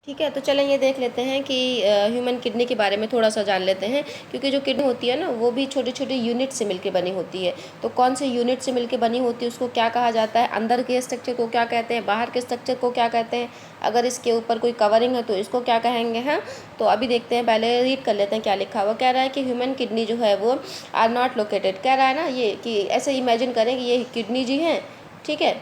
ठीक है, तो चलें ये देख लेते हैं कि ह्यूमन किडनी के बारे में थोड़ा सा जान लेते हैं, क्योंकि जो किडनी होती है ना वो भी छोटे छोटे यूनिट से मिलकर बनी होती है। तो कौन से यूनिट से मिलकर बनी होती है उसको क्या कहा जाता है, अंदर के स्ट्रक्चर को क्या कहते हैं, बाहर के स्ट्रक्चर को क्या कहते हैं, अगर इसके ऊपर कोई कवरिंग है तो इसको क्या कहेंगे। हाँ, तो अभी देखते हैं, पहले रीड कर लेते हैं क्या लिखा हुआ। कह रहा है कि ह्यूमन किडनी जो है वो आर नॉट लोकेटेड, कह रहा है ना ये कि ऐसे इमेजिन करें कि ये किडनी जी हैं, ठीक है,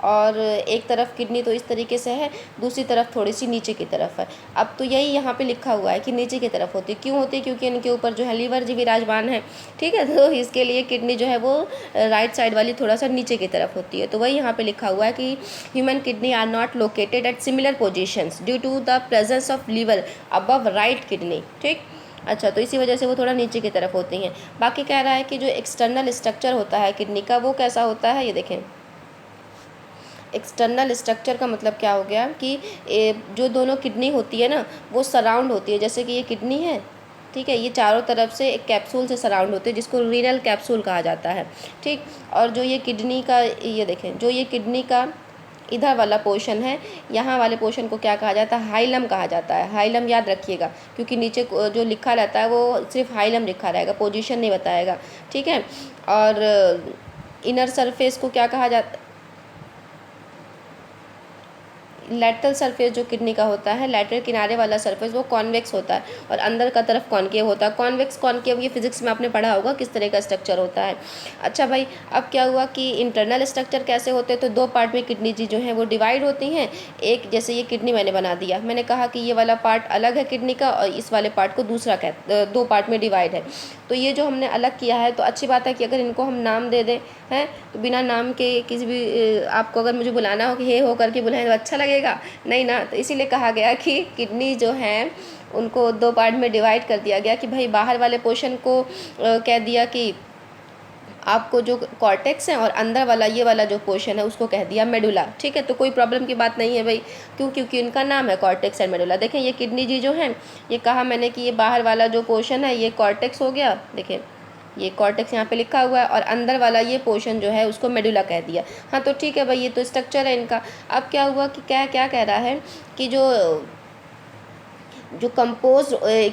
और एक तरफ किडनी तो इस तरीके से है, दूसरी तरफ थोड़ी सी नीचे की तरफ है। अब तो यही यहाँ पे लिखा हुआ है कि नीचे की तरफ होती है, क्यों होती है, क्योंकि इनके ऊपर जो है लीवर जी विराजमान है, ठीक है, तो इसके लिए किडनी जो है वो राइट साइड वाली थोड़ा सा नीचे की तरफ होती है। तो वही यहाँ पे लिखा हुआ है कि human kidney are not located at similar positions due to the presence of liver above right kidney. ठीक, अच्छा, तो इसी वजह से वो थोड़ा नीचे की तरफ होती हैं। बाकी कह रहा है कि जो एक्सटर्नल स्ट्रक्चर होता है किडनी का वो कैसा होता है, ये देखें। एक्सटर्नल स्ट्रक्चर का मतलब क्या हो गया कि जो दोनों किडनी होती है ना वो सराउंड होती है, जैसे कि ये किडनी है, ठीक है, ये चारों तरफ से एक कैप्सूल से सराउंड होते हैं जिसको रीनल कैप्सूल कहा जाता है। ठीक, और जो ये किडनी का, ये देखें, जो ये किडनी का इधर वाला पोर्शन है, यहाँ वाले पोर्शन को क्या कहा जाता है, हाइलम कहा जाता है। हाइलम याद रखिएगा, क्योंकि नीचे जो लिखा रहता है वो सिर्फ हाइलम लिखा रहेगा, पोजीशन नहीं बताएगा। ठीक है, और इनर सरफेस को क्या कहा जाता है, लैटरल सरफेस जो किडनी का होता है, लैटरल किनारे वाला सरफेस वो कॉन्वेक्स होता है और अंदर का तरफ कॉनकेव होता है। कॉन्वेक्स कॉनकेव ये फिजिक्स में आपने पढ़ा होगा किस तरह का स्ट्रक्चर होता है। अच्छा भाई, अब क्या हुआ कि इंटरनल स्ट्रक्चर कैसे होते हैं, तो दो पार्ट में किडनी जी जो है वो डिवाइड होती हैं। एक, जैसे ये किडनी मैंने बना दिया, मैंने कहा कि ये वाला पार्ट अलग है किडनी का और इस वाले पार्ट को दूसरा दो पार्ट में डिवाइड है। तो ये जो हमने अलग किया है, तो अच्छी बात है कि अगर इनको हम नाम दे दें हैं, तो बिना नाम के किसी भी आपको अगर मुझे बुलाना हो कि हे हो करके बुलाएं तो अच्छा लगेगा नहीं ना। तो इसीलिए कहा गया कि किडनी जो है उनको दो पार्ट में डिवाइड कर दिया गया कि भाई बाहर वाले पोर्शन को कह दिया कि आपको जो कॉर्टेक्स है और अंदर वाला ये वाला जो पोर्शन है उसको कह दिया मेडुला। ठीक है, तो कोई प्रॉब्लम की बात नहीं है भाई, क्यों, क्योंकि इनका नाम है कॉर्टेक्स एंड मेडुला। देखें ये किडनी जी जो है, ये कहा मैंने कि ये बाहर वाला जो पोर्शन है ये कॉर्टेक्स हो गया, देखें ये कॉर्टेक्स यहाँ पे लिखा हुआ है, और अंदर वाला ये पोर्शन जो है उसको मेडुला कह दिया। हाँ, तो ठीक है भाई, ये तो स्ट्रक्चर है इनका। अब क्या हुआ कि क्या क्या कह रहा है कि जो जो कंपोज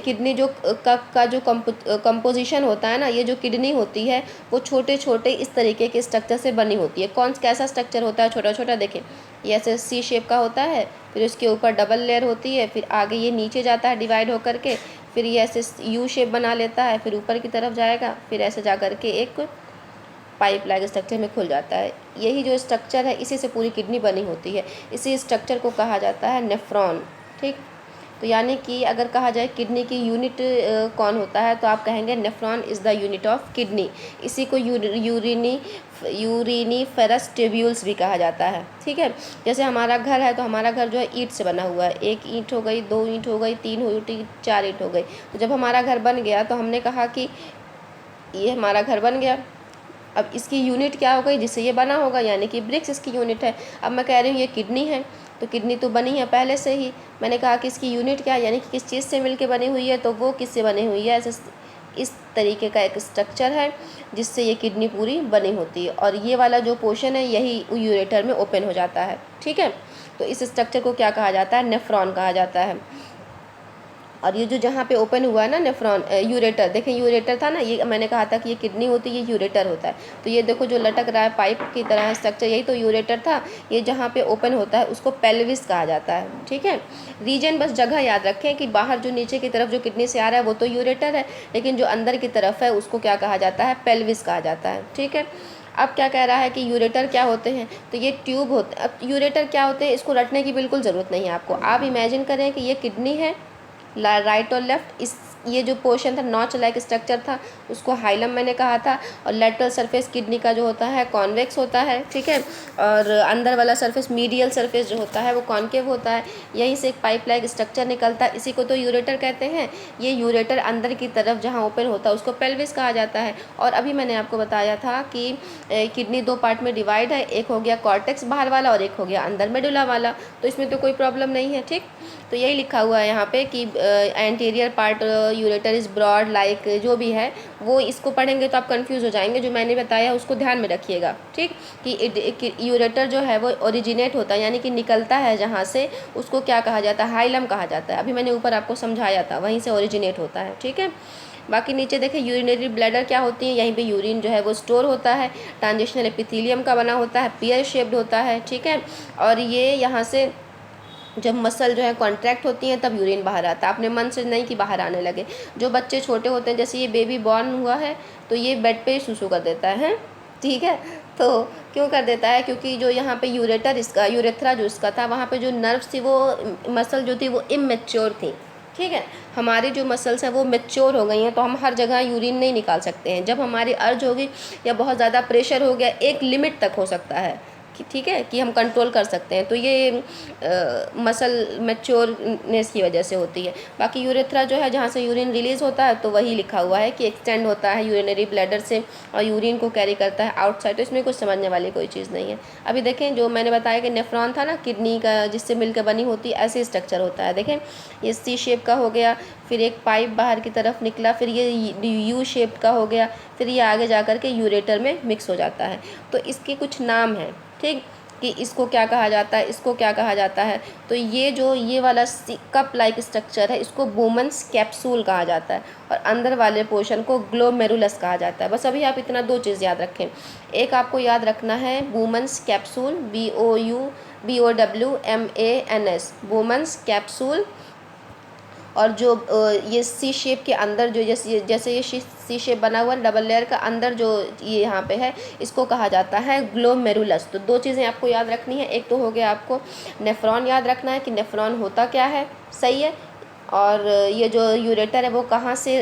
किडनी जो का जो कंपोजिशन होता है ना, ये जो किडनी होती है वो छोटे छोटे इस तरीके के स्ट्रक्चर से बनी होती है। कौन कैसा स्ट्रक्चर होता है, छोटा छोटा, देखें ये ऐसे सी शेप का होता है, फिर उसके ऊपर डबल लेयर होती है, फिर आगे ये नीचे जाता है डिवाइड होकर के, फिर ये ऐसे यू शेप बना लेता है, फिर ऊपर की तरफ जाएगा, फिर ऐसे जा कर के एक पाइप लाइक स्ट्रक्चर में खुल जाता है। यही जो स्ट्रक्चर है इसी से पूरी किडनी बनी होती है। इसी स्ट्रक्चर को कहा जाता है नेफ्रॉन। ठीक, तो यानी कि अगर कहा जाए किडनी की यूनिट कौन होता है, तो आप कहेंगे nephron is the unit of kidney. इसी को यूरिनीफेरस ट्यूब्यूल्स भी कहा जाता है। ठीक है, जैसे हमारा घर है तो हमारा घर जो है ईंट से बना हुआ है, एक ईंट हो गई, दो ईंट हो गई, तीन हुई, चार ईंट हो गई। तो जब हमारा घर बन गया तो हमने कहा कि ये हमारा घर बन गया, अब इसकी यूनिट क्या हो गई जिससे ये बना होगा, यानी कि ब्रिक्स इसकी यूनिट है। अब मैं कह रही हूँ ये किडनी है, तो किडनी तो बनी है पहले से ही, मैंने कहा कि इसकी यूनिट क्या है, यानी कि किस चीज़ से मिलके बनी हुई है, तो वो किससे बनी हुई है, ऐसे इस तरीके का एक स्ट्रक्चर है जिससे ये किडनी पूरी बनी होती है। और ये वाला जो पोर्शन है यही यूरेटर में ओपन हो जाता है। ठीक है, तो इस स्ट्रक्चर को क्या कहा जाता है, नेफ्रॉन कहा जाता है। और ये जो जहाँ पे ओपन हुआ है ना नेफ्रॉन, यूरेटर, देखें यूरेटर था ना, ये मैंने कहा था कि ये किडनी होती है, ये यूरेटर होता है। तो ये देखो जो लटक रहा है पाइप की तरह स्ट्रक्चर, यही तो यूरेटर था। ये जहाँ पे ओपन होता है उसको पेल्विस कहा जाता है। ठीक है, रीजन बस जगह याद रखें कि बाहर जो नीचे की तरफ जो किडनी से आ रहा है वो तो यूरेटर है, लेकिन जो अंदर की तरफ है उसको क्या कहा जाता है, पेल्विस कहा जाता है। ठीक है, अब क्या कह रहा है कि यूरेटर क्या होते हैं, तो ये ट्यूब होते हैं। अब यूरेटर क्या होते हैं, इसको रटने की बिल्कुल ज़रूरत नहीं है आपको। आप इमेजिन करें कि ये किडनी है, राइट और लेफ्ट, इस ये जो पोर्शन था नॉच लाइक स्ट्रक्चर था उसको हाइलम मैंने कहा था, और लेटरल सरफेस किडनी का जो होता है कॉन्वेक्स होता है। ठीक है, और अंदर वाला सरफेस, मीडियल सरफेस जो होता है वो कॉन्केव होता है। यहीं से एक पाइप लाइक स्ट्रक्चर निकलता है, इसी को तो यूरेटर कहते हैं। ये यूरेटर अंदर की तरफ जहाँ ओपन होता है उसको पेल्विस कहा जाता है। और अभी मैंने आपको बताया था कि किडनी दो पार्ट में डिवाइड है, एक हो गया कॉर्टेक्स बाहर वाला और एक हो गया अंदर मेडुला वाला, तो इसमें तो कोई प्रॉब्लम नहीं है। ठीक, तो यही लिखा हुआ है यहाँ पे कि anterior part ureter is broad like जो भी है वो, इसको पढ़ेंगे तो आप कंफ्यूज हो जाएंगे। जो मैंने बताया उसको ध्यान में रखिएगा, ठीक। कि यूरेटर जो है वो ओरिजिनेट होता है, यानी कि निकलता है जहाँ से, उसको क्या कहा जाता है, हाइलम कहा जाता है। अभी मैंने ऊपर आपको समझाया था, वहीं से ओरिजिनेट होता है, ठीक है। बाकी नीचे देखें यूरिनरी ब्लैडर क्या होती है, यहीं पे यूरिन जो है वो स्टोर होता है, ट्रांजिशनल एपिथेलियम का बना होता है, पियर शेप्ड होता है, ठीक है। और ये यहाँ से जब मसल जो है कॉन्ट्रैक्ट होती हैं तब यूरिन बाहर आता है, अपने मन से नहीं कि बाहर आने लगे। जो बच्चे छोटे होते हैं, जैसे ये बेबी बॉर्न हुआ है तो ये बेड पे ही सुसु कर देता है, ठीक है। तो क्यों कर देता है, क्योंकि जो यहाँ पे यूरेटर इसका, यूरेथ्रा जो इसका था, वहाँ पे जो नर्व्स थी, वो मसल जो थी वो इमेच्योर थी, ठीक है। हमारी जो मसल्स हैं वो मैच्योर हो गई हैं, तो हम हर जगह यूरिन नहीं निकाल सकते हैं। जब हमारी अर्ज होगी या बहुत ज़्यादा प्रेशर हो गया, एक लिमिट तक हो सकता है, ठीक है, कि हम कंट्रोल कर सकते हैं, तो ये मसल मैच्योरनेस की वजह से होती है। बाकी यूरेथ्रा जो है जहाँ से यूरिन रिलीज़ होता है, तो वही लिखा हुआ है कि एक्सटेंड होता है यूरिनरी ब्लैडर से और यूरिन को कैरी करता है आउटसाइड। तो इसमें कुछ समझने वाली कोई चीज़ नहीं है। अभी देखें, जो मैंने बताया कि नेफ्रॉन था ना, किडनी का जिससे मिलकर बनी होती है, ऐसे स्ट्रक्चर होता है। देखें, ये सी शेप का हो गया, फिर एक पाइप बाहर की तरफ निकला, फिर ये यू शेप का हो गया, फिर ये आगे जा कर के यूरेटर में मिक्स हो जाता है। तो इसके कुछ नाम हैं, ठीक, कि इसको क्या कहा जाता है, इसको क्या कहा जाता है। तो ये जो ये वाला कप लाइक स्ट्रक्चर है, इसको वुमेन्स कैप्सूल कहा जाता है, और अंदर वाले पोर्शन को ग्लोमेरुलस कहा जाता है। बस अभी आप इतना दो चीज़ याद रखें। एक आपको याद रखना है Bowman's capsule, BOUMANS, Bowman's capsule. और जो ये सी शेप के अंदर जो जैसे ये सी शेप बना हुआ है डबल लेयर का, अंदर जो ये यहाँ पे है, इसको कहा जाता है ग्लोमेरुलस। तो दो चीज़ें आपको याद रखनी है। एक तो हो गया आपको नेफ्रॉन याद रखना है कि नेफ्रॉन होता क्या है, सही है। और ये जो यूरेटर है वो कहाँ से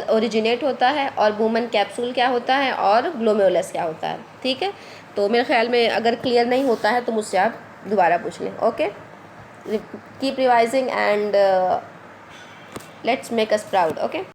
ओरिजिनेट होता है, और वुमेन कैप्सूल क्या होता है, और ग्लोमेरुलस क्या होता है, ठीक है। तो मेरे ख्याल में अगर क्लियर नहीं होता है तो मुझसे आप दोबारा पूछ लें। Okay, keep revising and let's make us proud. Okay.